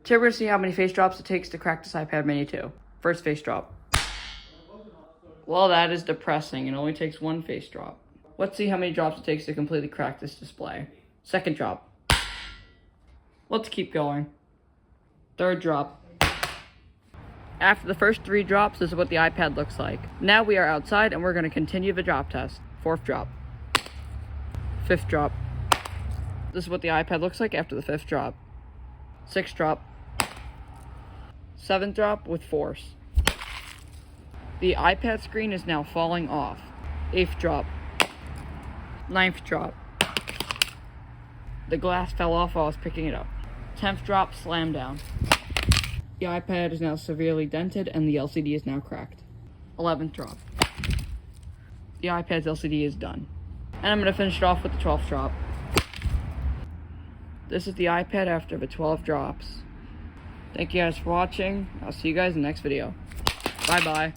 Today we're going to see how many face drops it takes to crack this iPad Mini 2. First face drop. Well, that is depressing. It only takes one face drop. Let's see how many drops it takes to completely crack this display. Second drop. Let's keep going. Third drop. After the first 3 drops, this is what the iPad looks like. Now we are outside and we're going to continue the drop test. Fourth drop. Fifth drop. This is what the iPad looks like after the 5th drop. 6th drop. 7th drop with force. The iPad screen is now falling off. 8th drop. 9th drop. The glass fell off while I was picking it up. 10th drop, slam down. The iPad is now severely dented and the LCD is now cracked. 11th drop. The iPad's LCD is done. And I'm going to finish it off with the 12th drop. This is the iPad after the 12 drops. Thank you guys for watching. I'll see you guys in the next video. Bye bye.